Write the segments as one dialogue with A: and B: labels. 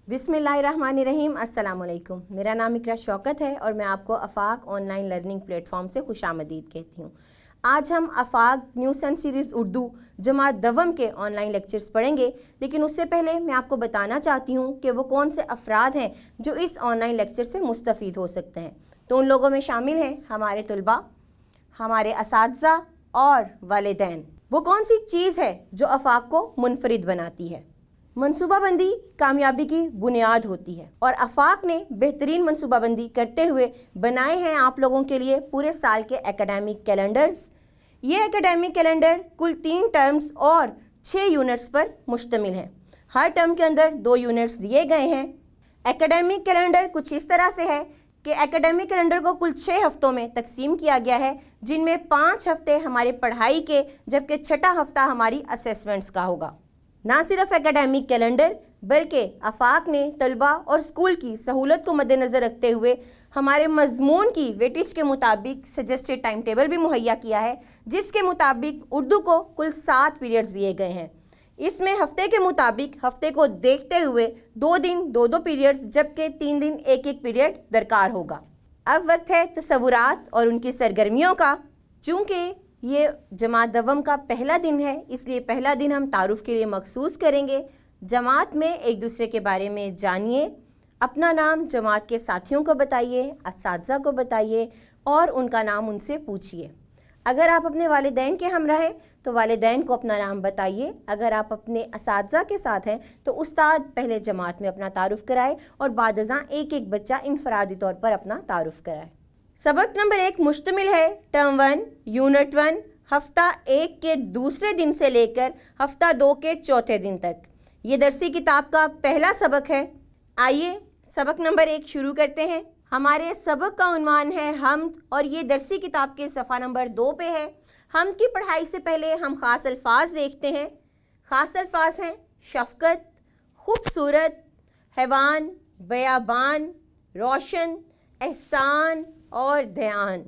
A: बिस्मिल्लाहिर्रहमानिर्रहीम। अस्सलाम वालेकुम। मेरा नाम इकरा शौकत है और मैं आपको आफाक ऑनलाइन लर्निंग प्लेटफॉर्म से खुशामदीद कहती हूँ। आज हम आफाक न्यू सन सीरीज़ उर्दू जमात दवम के ऑनलाइन लेक्चर्स पढ़ेंगे, लेकिन उससे पहले मैं आपको बताना चाहती हूँ कि वो कौन से अफराद हैं जो इस ऑनलाइन लेक्चर से मुस्तफ़ीद हो सकते हैं। तो उन लोगों में शामिल हैं हमारे तलबा, हमारे असातिज़ा और वालिदैन। वो कौन सी चीज़ है जो आफाक को मुनफरिद बनाती है? मनसूबाबंदी कामयाबी की बुनियाद होती है और आफाक ने बेहतरीन मनसूबाबंदी करते हुए बनाए हैं आप लोगों के लिए पूरे साल के एकेडमिक कैलेंडर्स। ये एकेडमिक कैलेंडर कुल 3 टर्म्स और 6 यूनिट्स पर मुश्तमिल है। हर टर्म के अंदर 2 यूनिट्स दिए गए हैं। एकेडमिक कैलेंडर कुछ इस तरह से है कि एकेडमिक कैलेंडर को कुल 6 हफ्तों में तकसीम किया गया है, जिनमें 5 हफ्ते हमारी पढ़ाई के, जबकि 6ठा हफ्ता हमारी असेसमेंट्स का होगा। ना सिर्फ एकेडमिक कैलेंडर बल्कि आफाक ने तलबा और स्कूल की सहूलत को मद्देनज़र रखते हुए हमारे मजमून की वेटेज के मुताबिक सजेस्टेड टाइम टेबल भी मुहैया किया है, जिसके मुताबिक उर्दू को कुल 7 पीरियड्स दिए गए हैं। इसमें हफ्ते के मुताबिक हफ्ते को देखते हुए 2 दिन 2-2 पीरियड्स, जबकि 3 दिन 1-1 पीरियड दरकार होगा। अब वक्त है तसव्वुरात और उनकी सरगर्मियों का। चूँकि ये जमात दवम का पहला दिन है, इसलिए पहला दिन हम तारुफ़ के लिए मखसूस करेंगे। जमात में एक दूसरे के बारे में जानिए, अपना नाम जमात के साथियों को बताइए, असातिज़ा को बताइए और उनका नाम उनसे पूछिए। अगर आप अपने वालिदैन के हमरा हैं तो वालिदैन को अपना नाम बताइए। अगर आप अपने असातिज़ा के साथ हैं तो उस्ताद पहले जमात में अपना तारुफ़ कराए और बाद अज़ां एक बच्चा इनफरादी तौर पर अपना तारुफ़ कराए। सबक नंबर 1 मुश्तमिल है टर्म 1 यूनिट 1 हफ्ता 1 के दूसरे दिन से लेकर हफ्ता 2 के चौथे दिन तक। ये दरसी किताब का पहला सबक है। आइए सबक नंबर 1 शुरू करते हैं। हमारे सबक का उन्वान है हम्द और ये दरसी किताब के सफ़ा नंबर 2 पे है। हम्द की पढ़ाई से पहले हम ख़ास अल्फाज देखते हैं। ख़ास अल्फाज हैं शफ़क़त, खूबसूरत, हैवान, बयाबान, रोशन, एहसान और ध्यान।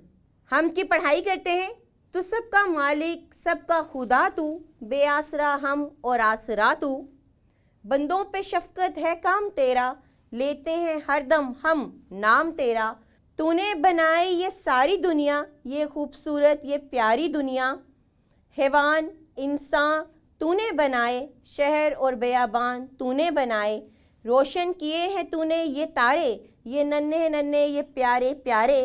A: हम की पढ़ाई करते हैं। तो सबका मालिक, सबका खुदा तू, बेआसरा हम और आसरा तू। बंदों पे शफ़क़त है काम तेरा, लेते हैं हरदम हम नाम तेरा। तूने बनाई ये सारी दुनिया, ये खूबसूरत ये प्यारी दुनिया। हैवान, इंसान तूने बनाए, शहर और बयाबान तूने बनाए। रोशन किए हैं तूने ये तारे, ये नन्हे नन्हे ये प्यारे प्यारे।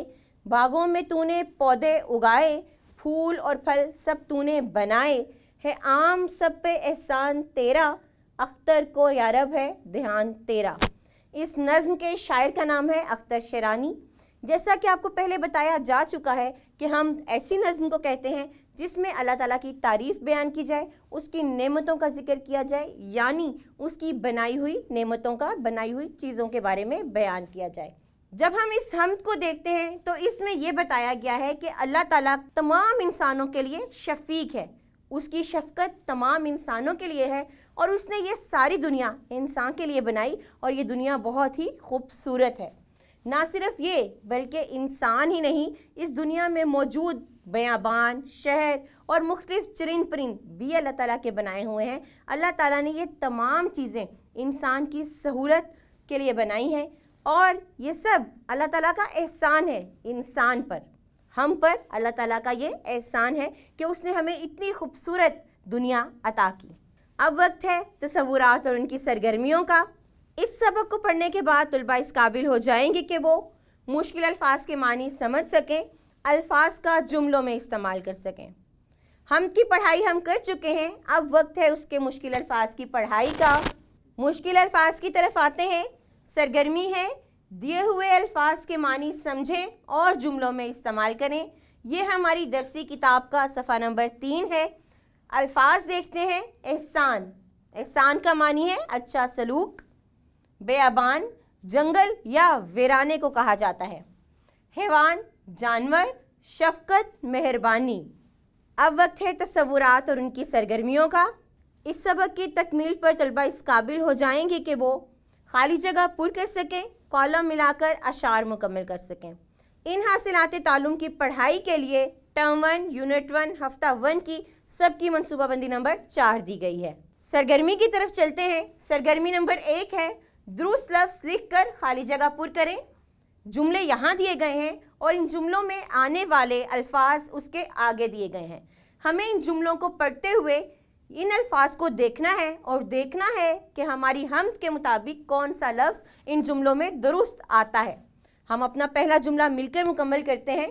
A: बागों में तूने पौधे उगाए, फूल और फल सब तूने बनाए। है आम सब पे एहसान तेरा, अख्तर को यारब है ध्यान तेरा। इस नज़्म के शायर का नाम है अख्तर शेरानी। जैसा कि आपको पहले बताया जा चुका है कि हम ऐसी नज़्म को कहते हैं जिसमें अल्लाह ताला की तारीफ़ बयान की जाए, उसकी नेमतों का जिक्र किया जाए, यानी उसकी बनाई हुई नेमतों का, बनाई हुई चीज़ों के बारे में बयान किया जाए। जब हम इस हम्द को देखते हैं तो इसमें यह बताया गया है कि अल्लाह ताला तमाम इंसानों के लिए शफीक है, उसकी शफ़क़त तमाम इंसानों के लिए है और उसने ये सारी दुनिया इंसान के लिए बनाई और ये दुनिया बहुत ही खूबसूरत है। ना सिर्फ ये बल्कि इंसान ही नहीं, इस दुनिया में मौजूद बयाबान, शहर और मुख्तलिफ चरिंद परिंद भी अल्लाह ताला के बनाए हुए हैं। अल्लाह ताला ने ये तमाम चीज़ें इंसान की सहूलत के लिए बनाई हैं और ये सब अल्लाह ताला का एहसान है इंसान पर, हम पर अल्लाह ताला का ये एहसान है कि उसने हमें इतनी खूबसूरत दुनिया अता की। अब वक्त है तसव्वुरात और उनकी सरगर्मियों का। इस सबक को पढ़ने के बाद तलबा इस काबिल हो जाएंगे कि वो मुश्किल अल्फाज के मानी समझ सकें, अल्फाज का जुमलों में इस्तेमाल कर सकें। हम की पढ़ाई हम कर चुके हैं, अब वक्त है उसके मुश्किल अल्फाज की पढ़ाई का। मुश्किल अल्फाज की तरफ आते हैं। सरगर्मी है दिए हुए अल्फाज के मानी समझें और जुमलों में इस्तेमाल करें। ये हमारी दरसी किताब का सफ़ा नंबर 3 है। अल्फाज देखते हैं। एहसान, एहसान का मानी है अच्छा सलूक। बेअबान, जंगल या वीराने को कहा जाता है। हैवान, जानवर, शफ़क़त, मेहरबानी। अब वक्त है तसव्वुरात और उनकी सरगर्मियों का। इस सबक की तकमील पर तलबा इस काबिल हो जाएंगे कि वो खाली जगह पुर कर सकें, कॉलम मिलाकर अशार मुकम्मल कर सकें। इन हासिलाते तालुम की पढ़ाई के लिए टर्म 1 यूनिट 1 हफ्ता 1 की सबकी मनसूबाबंदी नंबर 4 दी गई है। सरगर्मी की तरफ चलते हैं। सरगर्मी नंबर 1 है दुरुस्त लफ्ज़ लिखकर खाली जगह पुर करें। जुमले यहाँ दिए गए हैं और इन जुमलों में आने वाले अल्फाज उसके आगे दिए गए हैं। हमें इन जुमलों को पढ़ते हुए इन अल्फाज को देखना है और देखना है कि हमारी हमद के मुताबिक कौन सा लफ्ज़ इन जुमलों में दुरुस्त आता है। हम अपना पहला जुमला मिलकर मुकम्मल करते हैं।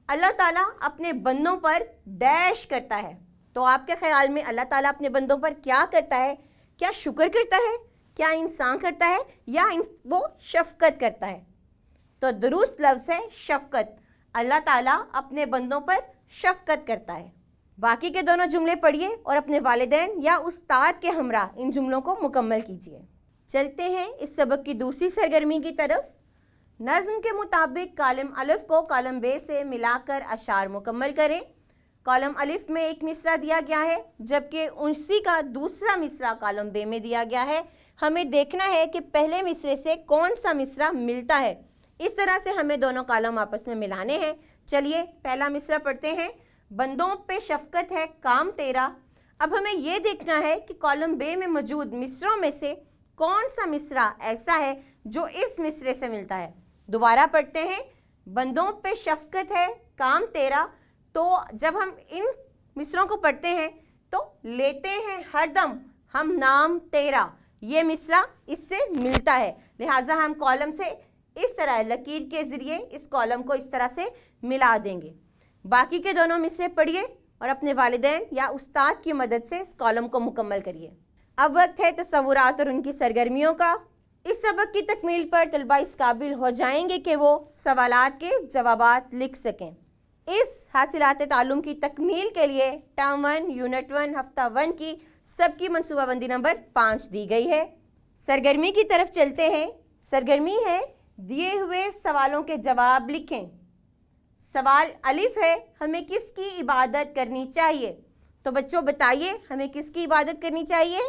A: अल्लाह ताला अपने बंदों पर डैश करता है। तो आपके ख्याल में अल्लाह ताला अपने बंदों पर क्या करता है? क्या शुक्र करता है, क्या इंसान करता है, या वो शफ़क़त करता है? तो दुरुस्त लफ्ज़ है शफ़क़त। अल्लाह ताला अपने बंदों पर शफ़क़त करता है। बाकी के दोनों जुमले पढ़िए और अपने वालिदैन या उस्ताद के हमरा इन जुमलों को मुकम्मल कीजिए। चलते हैं इस सबक की दूसरी सरगर्मी की तरफ। नज़्म के मुताबिक कॉलम अलिफ को कॉलम बे से मिलाकर अशार मुकम्मल करें। कॉलम अलिफ में एक मिसरा दिया गया है, जबकि उसी का दूसरा मिसरा कॉलम बे में दिया गया है। हमें देखना है कि पहले मिसरे से कौन सा मिसरा मिलता है। इस तरह से हमें दोनों कॉलम आपस में मिलाने हैं। चलिए पहला मिसरा पढ़ते हैं। बंदों पे शफ़क़त है काम तेरा। अब हमें यह देखना है कि कॉलम बे में मौजूद मिसरों में से कौन सा मिसरा ऐसा है जो इस मिसरे से मिलता है। दोबारा पढ़ते हैं। बंदों पे शफ़क़त है काम तेरा। तो जब हम इन मिसरों को पढ़ते हैं तो लेते हैं हरदम हम नाम तेरा, ये मिसरा इससे मिलता है। लिहाजा हम कॉलम से इस तरह लकीर के ज़रिए इस कॉलम को इस तरह से मिला देंगे। बाकी के दोनों मिसरे पढ़िए और अपने वालिदैन या उस्ताद की मदद से इस कॉलम को मुकम्मल करिए। अब वक्त है तसव्वुरात और उनकी सरगर्मियों का। इस सबक की तकमील पर तलबा इस काबिल हो जाएंगे कि वो सवालात के जवाबात लिख सकें। इस हासिलात ताल्लुम की तकमील के लिए टर्म 1, यूनिट 1, हफ्ता 1 की सबकी मनसूबाबंदी नंबर 5 दी गई है। सरगर्मी की तरफ चलते हैं। सरगर्मी है दिए हुए सवालों के जवाब लिखें। सवाल अलिफ है, हमें किसकी इबादत करनी चाहिए? तो बच्चों बताइए, हमें किसकी इबादत करनी चाहिए?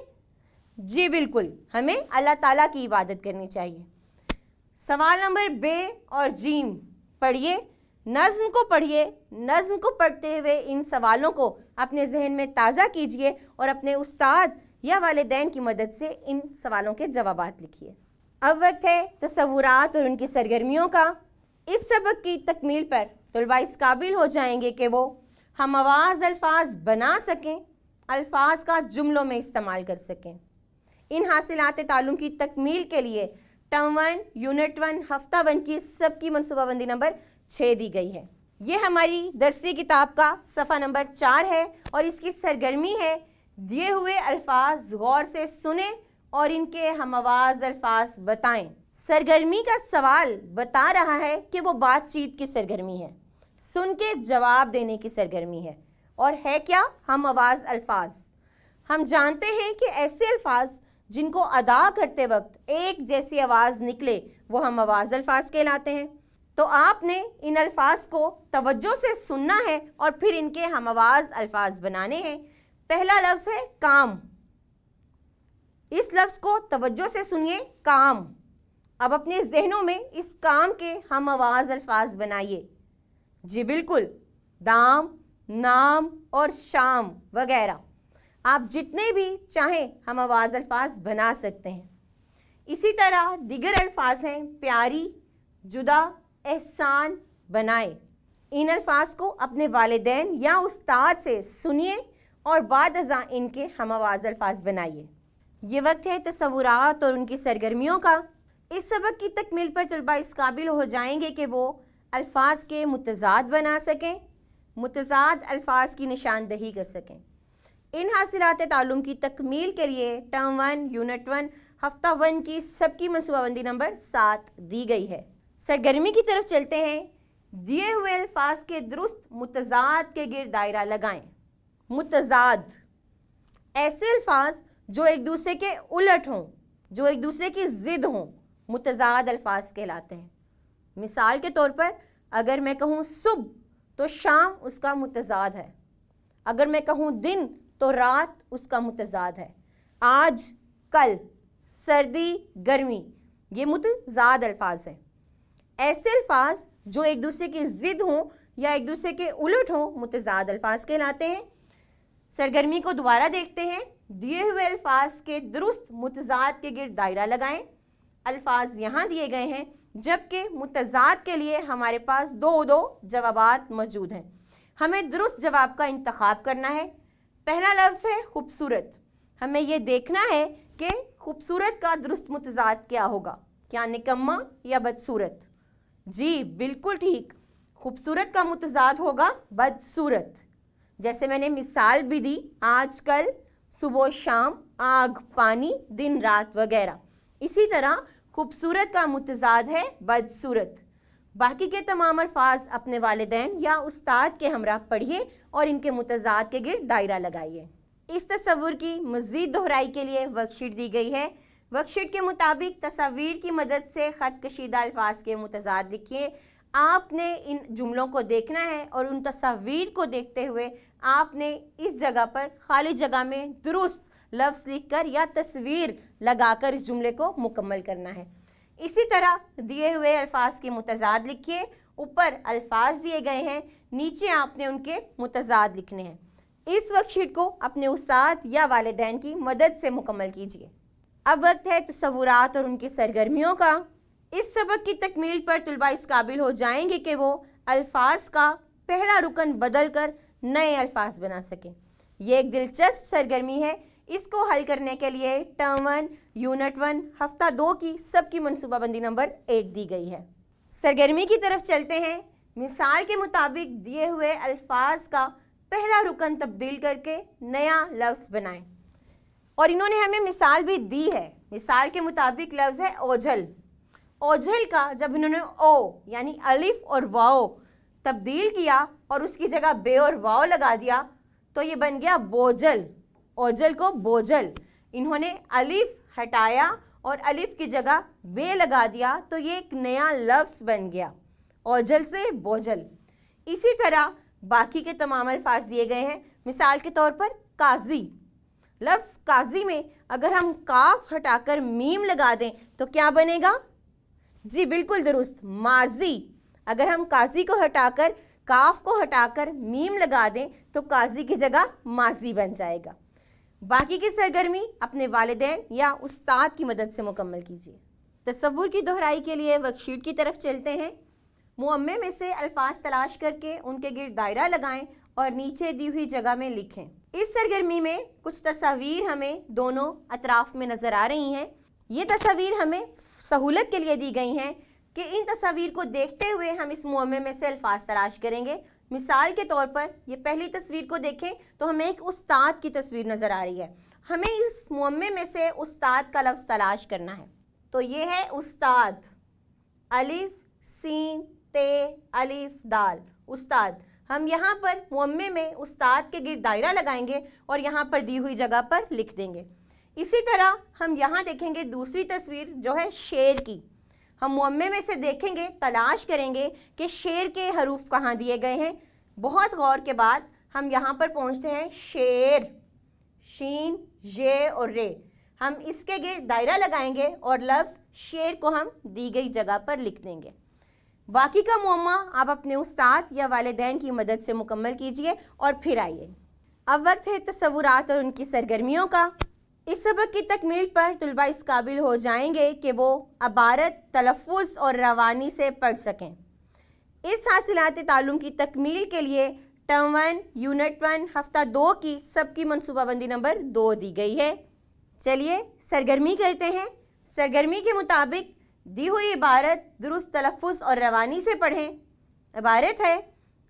A: जी बिल्कुल, हमें अल्लाह ताला की इबादत करनी चाहिए। सवाल नंबर बे और जीम पढ़िए, नज़्म को पढ़िए। नज़्म को पढ़ते हुए इन सवालों को अपने जहन में ताज़ा कीजिए और अपने उस्ताद या वालिदैन की मदद से इन सवालों के जवाबात लिखिए। अब वक्त है तसव्वुरात और उनकी सरगर्मियों का। इस सबक की तकमील पर तलबा इस काबिल हो जाएंगे कि वो हम आवाज़ अल्फाज बना सकें, अल्फाज का जुमलों में इस्तेमाल कर सकें। इन हासिलात ताल्लुम की तकमील के लिए टर्म 1, यूनिट 1, हफ्ता 1 की सबकी मनसूबाबंदी नंबर 6 दी गई है। ये हमारी दरसी किताब का सफ़ा नंबर 4 है और इसकी सरगर्मी है दिए हुए अल्फाज गौर से सुने और इनके हम आवाज़ अल्फाज बताएं। सरगर्मी का सवाल बता रहा है कि वो बातचीत की सरगर्मी है, सुन के जवाब देने की सरगर्मी है। और है क्या? हम आवाज़ अल्फाज। हम जानते हैं कि ऐसे अल्फाज जिनको अदा करते वक्त एक जैसी आवाज़ निकले वो हम आवाज़ अल्फाज कहलाते हैं। तो आपने इन अल्फाज को तवज्जो से सुनना है और फिर इनके हम आवाज़ अल्फाज बनाने हैं। पहला लफ्ज़ है काम। इस लफ्ज़ को तवज्जो से सुनिए, काम। अब अपने जहनों में इस काम के हम आवाज़ अल्फाज बनाइए। जी बिल्कुल, दाम, नाम और शाम वगैरह आप जितने भी चाहें हम आवाज़ अल्फाज बना सकते हैं। इसी तरह दीगर अल्फाज हैं प्यारी, जुदा, एहसान, बनाए। इन अल्फाज को अपने वालिदैन या उस्ताद से सुनिए और बाद अज़ा इनके हम आवाज़ अल्फाज बनाइए। ये वक्त है तसव्वुरात और उनकी सरगर्मियों का। इस सबक की तकमील पर तलबा इस काबिल हो जाएंगे कि वो अल्फाज के मुतज़ाद बना सकें, मुतज़ाद अल्फाज की निशानदही कर सकें। इन हासिलात ताल्लुम की तकमील के लिए टर्म 1, यूनिट 1, हफ्ता 1 की सबकी मनसूबाबंदी नंबर 7 दी गई है। सरगर्मी की तरफ चलते हैं। दिए हुए अल्फाज के दुरुस्त मुतज़ाद के गिर्द दायरा लगाएं। मुतज़ाद ऐसे अल्फाज जो एक दूसरे के उलट हों, जो एक दूसरे की ज़िद हों, मुतज़ाद अल्फाज कहलाते हैं। मिसाल के तौर पर अगर मैं कहूँ सुबह तो शाम उसका मुतज़ाद है, अगर मैं कहूँ दिन तो रात उसका मुतज़ाद है, आज कल, सर्दी गर्मी, ये मुतज़ाद अल्फाज हैं। ऐसे अल्फाज जो एक दूसरे की ज़िद हों या एक दूसरे के उलट हों मुतज़ाद अल्फाज कहलाते हैं। सरगर्मी को दोबारा देखते हैं। दिए हुए अल्फाज के दुरुस्त मुतज़ाद के गिर्द दायरा लगाएं। الفاظ یہاں دیے گئے ہیں، جبکہ متضاد کے لیے ہمارے پاس دو جوابات موجود ہیں۔ ہمیں درست جواب کا انتخاب کرنا ہے۔ پہلا لفظ ہے خوبصورت۔ ہمیں یہ دیکھنا ہے کہ خوبصورت کا درست متضاد کیا ہوگا، کیا نکما یا بدصورت؟ جی بالکل ٹھیک، خوبصورت کا متضاد ہوگا بدصورت۔ جیسے میں نے مثال بھی دی، آج کل، صبح و شام، آگ پانی، دن رات وغیرہ۔ اسی طرح خوبصورت کا متضاد ہے بدصورت۔ باقی کے تمام الفاظ اپنے والدین یا استاد کے ہمراہ پڑھیے اور ان کے متضاد کے گرد دائرہ لگائیے۔ اس تصور کی مزید دہرائی کے لیے ورک شیٹ دی گئی ہے۔ ورک شیٹ کے مطابق تصاویر کی مدد سے خط کشیدہ الفاظ کے متضاد لکھیے۔ آپ نے ان جملوں کو دیکھنا ہے اور ان تصاویر کو دیکھتے ہوئے آپ نے اس جگہ پر خالی جگہ میں درست لفظ لکھ کر یا تصویر لگا کر اس جملے کو مکمل کرنا ہے۔ اسی طرح دیے ہوئے الفاظ کے متضاد لکھیے۔ اوپر الفاظ دیے گئے ہیں، نیچے آپ نے ان کے متضاد لکھنے ہیں۔ اس ورک شیٹ کو اپنے استاد یا والدین کی مدد سے مکمل کیجیے۔ اب وقت ہے تصورات اور ان کی سرگرمیوں کا۔ اس سبق کی تکمیل پر طلباء اس قابل ہو جائیں گے کہ وہ الفاظ کا پہلا رکن بدل کر نئے الفاظ بنا سکیں۔ یہ ایک دلچسپ سرگرمی ہے۔ اس کو حل کرنے کے لیے ٹرم 1 یونٹ 1 ہفتہ 2 کی سب کی منصوبہ بندی نمبر 1 دی گئی ہے۔ سرگرمی کی طرف چلتے ہیں۔ مثال کے مطابق دیے ہوئے الفاظ کا پہلا رکن تبدیل کر کے نیا لفظ بنائیں۔ اور انہوں نے ہمیں مثال بھی دی ہے۔ مثال کے مطابق لفظ ہے اوجھل۔ اوجھل کا جب انہوں نے او یعنی الف اور واؤ تبدیل کیا اور اس کی جگہ بے اور واؤ لگا دیا تو یہ بن گیا بوجھل۔ اوجھل کو بوجھل۔ انہوں نے الف ہٹایا اور الف کی جگہ بے لگا دیا تو یہ ایک نیا لفظ بن گیا، اوجھل سے بوجھل۔ اسی طرح باقی کے تمام الفاظ دیے گئے ہیں۔ مثال کے طور پر قاضی۔ لفظ قاضی میں اگر ہم کاف ہٹا کر میم لگا دیں تو کیا بنے گا؟ جی بالکل درست، ماضی۔ اگر ہم قاضی کو ہٹا کر کاف کو ہٹا کر میم لگا دیں تو قاضی کی جگہ ماضی بن جائے گا۔ باقی کی سرگرمی اپنے والدین یا استاد کی مدد سے مکمل کیجیے۔ تصور کی دہرائی کے لیے ورک شیٹ کی طرف چلتے ہیں۔ معمے میں سے الفاظ تلاش کر کے ان کے گرد دائرہ لگائیں اور نیچے دی ہوئی جگہ میں لکھیں۔ اس سرگرمی میں کچھ تصاویر ہمیں دونوں اطراف میں نظر آ رہی ہیں۔ یہ تصاویر ہمیں سہولت کے لیے دی گئی ہیں کہ ان تصاویر کو دیکھتے ہوئے ہم اس معمے میں سے الفاظ تلاش کریں گے۔ مثال کے طور پر یہ پہلی تصویر کو دیکھیں تو ہمیں ایک استاد کی تصویر نظر آ رہی ہے۔ ہمیں اس معمے میں سے استاد کا لفظ تلاش کرنا ہے۔ تو یہ ہے استاد، الف سین تے الف دال، استاد۔ ہم یہاں پر معمے میں استاد کے گرد دائرہ لگائیں گے اور یہاں پر دی ہوئی جگہ پر لکھ دیں گے۔ اسی طرح ہم یہاں دیکھیں گے دوسری تصویر جو ہے شیر کی۔ ہم معمے میں سے دیکھیں گے، تلاش کریں گے کہ شیر کے حروف کہاں دیے گئے ہیں۔ بہت غور کے بعد ہم یہاں پر پہنچتے ہیں شیر، شین یہ اور رے۔ ہم اس کے گرد دائرہ لگائیں گے اور لفظ شیر کو ہم دی گئی جگہ پر لکھ دیں گے۔ باقی کا معمہ آپ اپنے استاد یا والدین کی مدد سے مکمل کیجیے اور پھر آئیے۔ اب وقت ہے تصورات اور ان کی سرگرمیوں کا۔ اس سبق کی تکمیل پر طلباء اس قابل ہو جائیں گے کہ وہ عبارت تلفظ اور روانی سے پڑھ سکیں۔ اس حاصلات تعلم کی تکمیل کے لیے ٹرم 1 یونٹ 1 ہفتہ 2 کی سب کی منصوبہ بندی نمبر 2 دی گئی ہے۔ چلیے سرگرمی کرتے ہیں۔ سرگرمی کے مطابق دی ہوئی عبارت درست تلفظ اور روانی سے پڑھیں۔ عبارت ہے،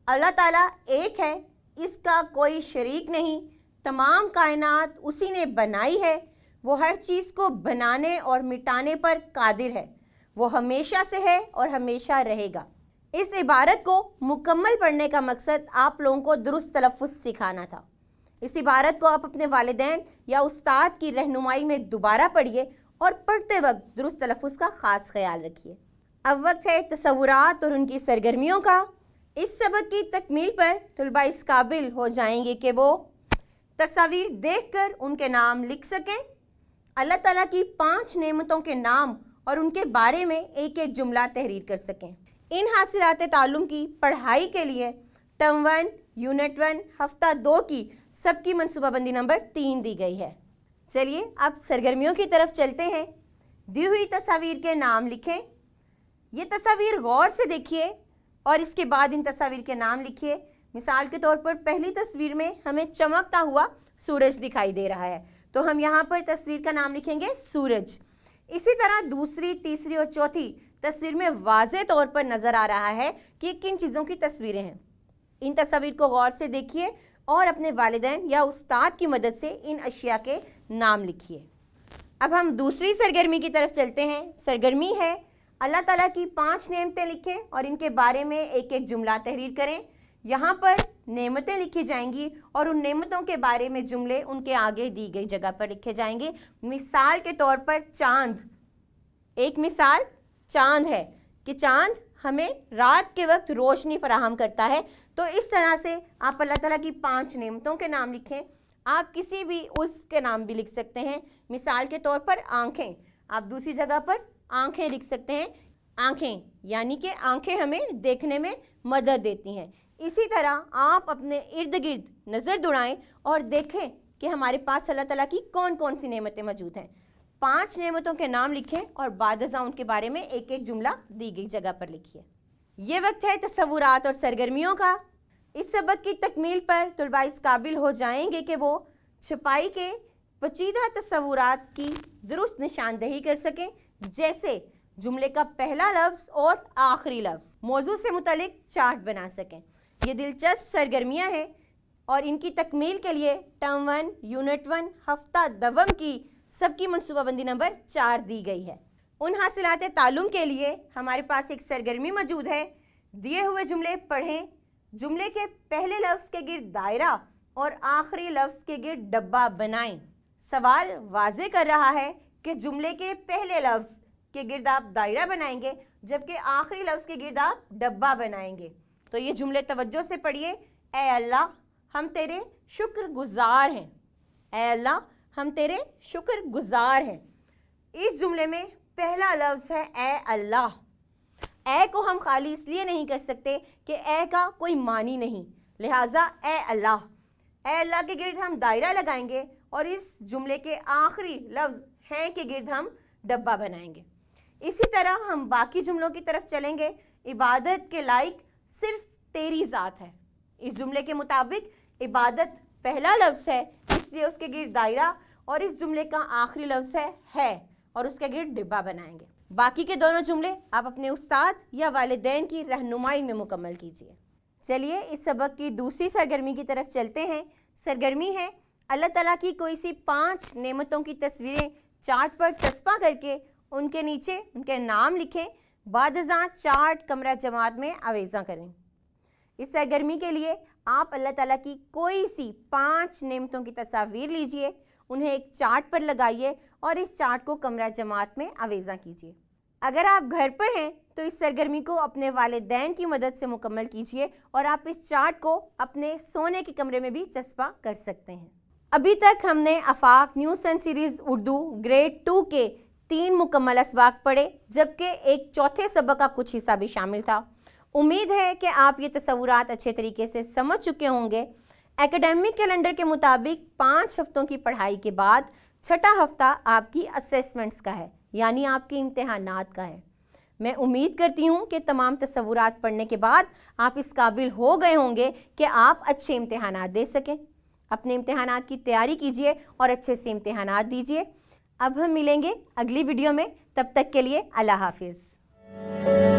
A: اللہ تعالیٰ ایک ہے، اس کا کوئی شریک نہیں، تمام کائنات اسی نے بنائی ہے، وہ ہر چیز کو بنانے اور مٹانے پر قادر ہے، وہ ہمیشہ سے ہے اور ہمیشہ رہے گا۔ اس عبارت کو مکمل پڑھنے کا مقصد آپ لوگوں کو درست تلفظ سکھانا تھا۔ اس عبارت کو آپ اپنے والدین یا استاد کی رہنمائی میں دوبارہ پڑھیے اور پڑھتے وقت درست تلفظ کا خاص خیال رکھیے۔ اب وقت ہے تصورات اور ان کی سرگرمیوں کا۔ اس سبق کی تکمیل پر طلباء اس قابل ہو جائیں گے کہ وہ تصاویر دیکھ کر ان کے نام لکھ سکیں، اللہ تعالیٰ کی 5 نعمتوں کے نام اور ان کے بارے میں ایک ایک جملہ تحریر کر سکیں۔ ان حاصلات تعلم کی پڑھائی کے لیے ٹرم 1 یونٹ 1 ہفتہ 2 کی سب کی منصوبہ بندی نمبر 3 دی گئی ہے۔ چلیے اب سرگرمیوں کی طرف چلتے ہیں۔ दी हुई तस्वीर के नाम लिखें। ये तस्वीर गौर से देखिए और इसके बाद इन तस्वीर के नाम लिखिए। मिसाल के तौर पर पहली तस्वीर में हमें चमकता हुआ सूरज दिखाई दे रहा है, तो हम यहाँ पर तस्वीर का नाम लिखेंगे सूरज। इसी तरह दूसरी, तीसरी और चौथी तस्वीर में वाज़े तौर पर नज़र आ रहा है कि किन चीज़ों की तस्वीरें हैं। इन तस्वीर को गौर से देखिए और अपने वालिदैन या उस्ताद की मदद से इन अशिया के नाम लिखिए। अब हम दूसरी सरगर्मी की तरफ चलते हैं। सरगर्मी है अल्लाह ताला की 5 नेमतें लिखें और इनके बारे में एक एक जुमला तहरीर करें। यहाँ पर नेमतें लिखी जाएंगी और उन नेमतों के बारे में जुमले उनके आगे दी गई जगह पर लिखे जाएंगे। मिसाल के तौर पर चांद, एक मिसाल चांद है कि चांद हमें रात के वक्त रोशनी फराहम करता है। तो इस तरह से आप अल्लाह ताला की 5 नेमतों के नाम लिखें। आप किसी भी उसके नाम भी लिख सकते हैं। मिसाल के तौर पर आँखें, आप दूसरी जगह पर आँखें लिख सकते हैं। आँखें यानी कि आँखें हमें देखने में मदद देती हैं। इसी तरह आप अपने इर्द गिर्द नज़र दौड़ाएं और देखें कि हमारे पास अल्लाह ताला की कौन कौन सी नेमतें मौजूद हैं। 5 नेमतों के नाम लिखें और बाद अज़ां उनके बारे में एक एक जुमला दी गई जगह पर लिखिए। ये वक्त है तसव्वुरात और सरगर्मियों का। इस सबक की तकमील पर तुलबा इस काबिल हो जाएंगे कि वो छपाई के पेचीदा तसव्वुरात की दुरुस्त निशानदही कर सकें, जैसे जुमले का पहला लफ्ज़ और आखिरी लफ्ज़, मौजू से मुतालिक चार्ट बना सकें। ये दिलचस्प सरगर्मियाँ हैं और इनकी तकमील के लिए टर्म 1, यूनिट 1, हफ्ता दवम की सबकी मनसूबाबंदी नंबर 4 दी गई है। उन हासिलात तालुम के लिए हमारे पास एक सरगर्मी मौजूद है। दिए हुए जुमले पढ़ें, जुमले के पहले लफ्ज़ के गिर्द दायरा और आखिरी लफ्ज़ के गिर्द डब्बा बनाएं। सवाल वाज़े कर रहा है कि जुमले के पहले लफ्ज़ के गिर्द आप दायरा बनाएंगे जबकि आखिरी लफ्ज़ के गिर्द आप डब्बा बनाएंगे। तो ये जुमले तवज्जो से पढ़िए। ए अल्लाह, हम तेरे शुक्रगुजार हैं। ए अल्लाह, हम तेरे शुक्रगुजार हैं। इस जुमले में पहला लफ्ज़ है ए अल्लाह। ए को हम खाली इसलिए नहीं कर सकते कि ए का कोई मानी नहीं, लिहाजा ए अल्लाह के गिर्द हम दायरा लगाएंगे और इस जुमले के आखिरी लफ्ज़ हैं के गिर्द हम डब्बा बनाएंगे। इसी तरह हम बाकी जुमलों की तरफ चलेंगे। इबादत के लायक सिर्फ तेरी ज़ात है। इस जुमले के मुताबिक इबादत पहला लफ्ज़ है, इसलिए उसके गिर्द दायरा और इस जुमले का आखिरी लफ्ज़ है और उसके गिर्द डिब्बा बनाएंगे। बाकी के दोनों जुमले आप अपने उस्ताद या वालिदैन की रहनुमाई में मुकम्मल कीजिए। चलिए इस सबक की दूसरी सरगर्मी की तरफ चलते हैं। सरगर्मी है अल्लाह ताला की कोई सी 5 नेमतों की तस्वीरें चार्ट पर चस्पा करके उनके नीचे उनके नाम लिखें। बाद अज़ां चार्ट कमरा जमात में आवेज़ा करें। इस सरगर्मी के लिए आप अल्लाह ताला की कोई सी 5 नेमतों की तस्वीर लीजिए, उन्हें एक चार्ट पर लगाइए और इस चार्ट को कमरा जमात में आवेज़ा कीजिए। अगर आप घर पर हैं तो इस सरगर्मी को अपने वालिदैन की मदद से मुकम्मल कीजिए और आप इस चार्ट को अपने सोने के कमरे में भी चस्पा कर सकते हैं। अभी तक हमने Afaq new sun series Urdu grade 2 के 3 मुकम्मल असबाक पढ़े, जबकि एक चौथे सबक का कुछ हिस्सा भी शामिल था। उम्मीद है कि आप ये तसव्वुरात अच्छे तरीके से समझ चुके होंगे। एकेडमिक कैलेंडर के मुताबिक 5 हफ्तों की पढ़ाई के बाद छठा हफ्ता आपकी असेसमेंट्स का है, यानी आपके इम्तिहानात का है। मैं उम्मीद करती हूँ कि तमाम तसव्वुरात पढ़ने के बाद आप इस काबिल हो गए होंगे कि आप अच्छे इम्तिहानात दे सकें। अपने इम्तिहानात की तैयारी कीजिए और अच्छे से इम्तिहानात दीजिए। अब हम मिलेंगे अगली वीडियो में, तब तक के लिए अल्लाह हाफिज़।